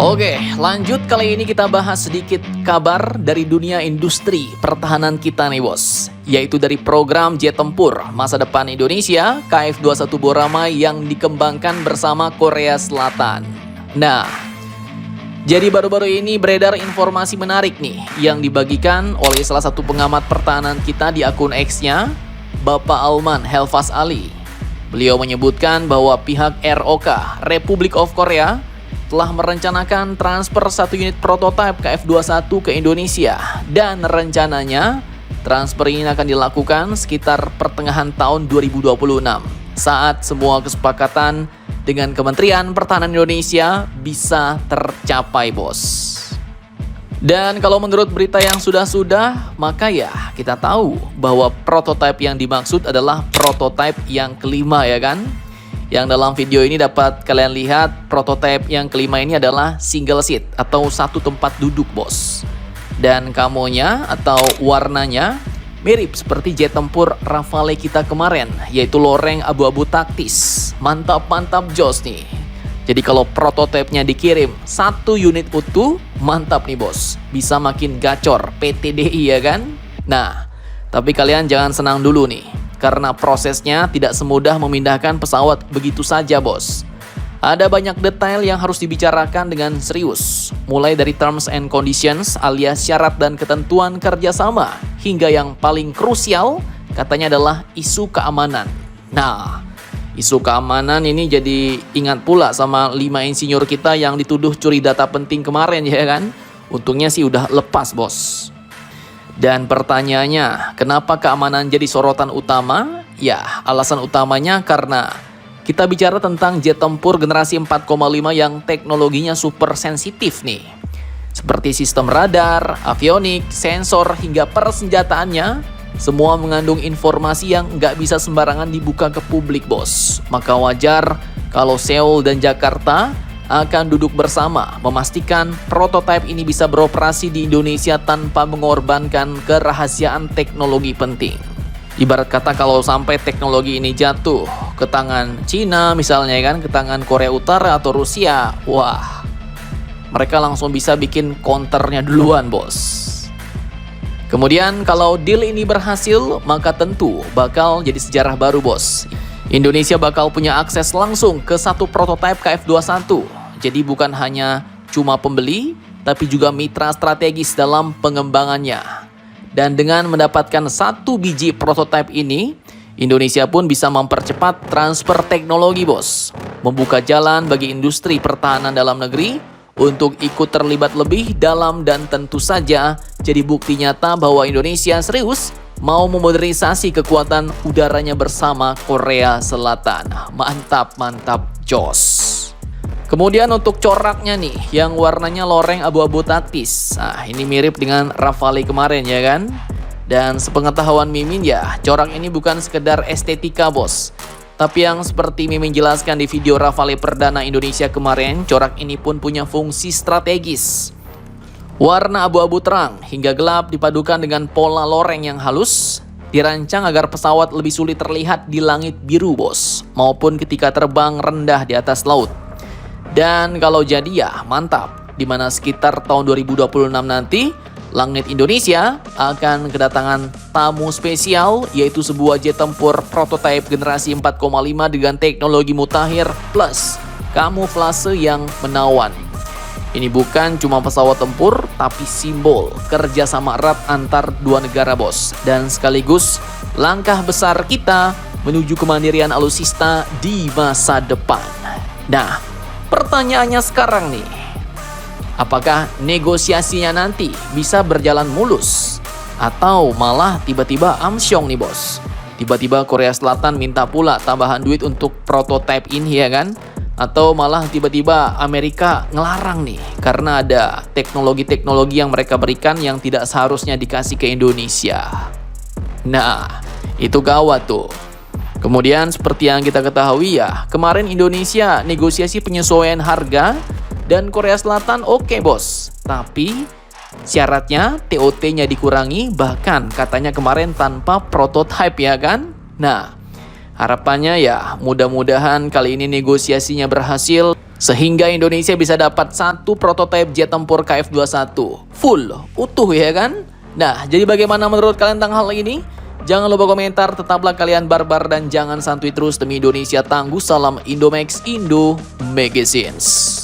Oke, lanjut kali ini kita bahas sedikit kabar dari dunia industri pertahanan kita nih bos. Yaitu dari program jet tempur masa depan Indonesia KF-21 Boramai yang dikembangkan bersama Korea Selatan. Nah, jadi baru-baru ini beredar informasi menarik nih yang dibagikan oleh salah satu pengamat pertahanan kita di akun X-nya, Bapak Alman Helfas Ali. Beliau menyebutkan bahwa pihak ROK, Republic of Korea, telah merencanakan transfer satu unit prototipe KF-21 ke Indonesia dan rencananya transfer ini akan dilakukan sekitar pertengahan tahun 2026 saat semua kesepakatan dengan Kementerian Pertahanan Indonesia bisa tercapai bos. Dan kalau menurut berita yang sudah-sudah, maka ya kita tahu bahwa prototipe yang dimaksud adalah prototipe yang kelima ya kan? Yang dalam video ini dapat kalian lihat prototipe yang kelima ini adalah single seat atau satu tempat duduk bos. Dan kamonya atau warnanya mirip seperti jet tempur Rafale kita kemarin, yaitu loreng abu-abu taktis. Mantap jos nih. Jadi kalau prototipenya dikirim satu unit utuh, mantap nih bos. Bisa makin gacor PTDI ya kan? Nah, tapi kalian jangan senang dulu nih. Karena prosesnya tidak semudah memindahkan pesawat begitu saja bos. Ada banyak detail yang harus dibicarakan dengan serius. Mulai dari terms and conditions alias syarat dan ketentuan kerjasama. Hingga yang paling krusial katanya adalah isu keamanan. Nah, isu keamanan ini jadi ingat pula sama 5 insinyur kita yang dituduh curi data penting kemarin ya kan. Untungnya sih udah lepas bos. Dan pertanyaannya, kenapa keamanan jadi sorotan utama? Ya, alasan utamanya karena kita bicara tentang jet tempur generasi 4,5 yang teknologinya super sensitif nih. Seperti sistem radar, avionik, sensor, hingga persenjataannya, semua mengandung informasi yang nggak bisa sembarangan dibuka ke publik bos. Maka wajar kalau Seoul dan Jakarta akan duduk bersama memastikan prototipe ini bisa beroperasi di Indonesia tanpa mengorbankan kerahasiaan teknologi penting. Ibarat kata kalau sampai teknologi ini jatuh ke tangan Cina misalnya kan, ke tangan Korea Utara atau Rusia, wah, mereka langsung bisa bikin counternya duluan bos. Kemudian kalau deal ini berhasil, maka tentu bakal jadi sejarah baru bos. Indonesia bakal punya akses langsung ke satu prototipe KF-21. Jadi bukan hanya cuma pembeli, tapi juga mitra strategis dalam pengembangannya. Dan dengan mendapatkan satu biji prototipe ini, Indonesia pun bisa mempercepat transfer teknologi bos. Membuka jalan bagi industri pertahanan dalam negeri untuk ikut terlibat lebih dalam dan tentu saja jadi bukti nyata bahwa Indonesia serius mau memodernisasi kekuatan udaranya bersama Korea Selatan. Mantap jos. Kemudian untuk coraknya nih, yang warnanya loreng abu-abu taktis. Nah, ini mirip dengan Rafale kemarin ya kan? Dan sepengetahuan Mimin ya, corak ini bukan sekedar estetika bos. Tapi yang seperti Mimin jelaskan di video Rafale Perdana Indonesia kemarin, corak ini pun punya fungsi strategis. Warna abu-abu terang hingga gelap dipadukan dengan pola loreng yang halus, dirancang agar pesawat lebih sulit terlihat di langit biru bos, maupun ketika terbang rendah di atas laut. Dan kalau jadi ya mantap, dimana sekitar tahun 2026 nanti langit Indonesia akan kedatangan tamu spesial, yaitu sebuah jet tempur prototipe generasi 4,5 dengan teknologi mutakhir plus kamuflase yang menawan. Ini bukan cuma pesawat tempur, tapi simbol kerjasama erat antar dua negara bos, dan sekaligus langkah besar kita menuju kemandirian alutsista di masa depan. Nah, pertanyaannya sekarang nih, apakah negosiasinya nanti bisa berjalan mulus? Atau malah tiba-tiba amsyong nih bos? Tiba-tiba Korea Selatan minta pula tambahan duit untuk prototipe ini ya kan? Atau malah tiba-tiba Amerika ngelarang nih karena ada teknologi-teknologi yang mereka berikan yang tidak seharusnya dikasih ke Indonesia. Nah, itu gawat tuh. Kemudian seperti yang kita ketahui ya, kemarin Indonesia negosiasi penyesuaian harga dan Korea Selatan oke bos. Tapi syaratnya TOT-nya dikurangi, bahkan katanya kemarin tanpa prototipe ya kan. Nah, harapannya ya mudah-mudahan kali ini negosiasinya berhasil Sehingga Indonesia bisa dapat satu prototipe jet tempur KF-21 full, utuh ya kan? Nah, jadi bagaimana menurut kalian tentang hal ini? Jangan lupa komentar, tetaplah kalian barbar dan jangan santuy terus demi Indonesia tangguh. Salam Indomax Indo Magazines.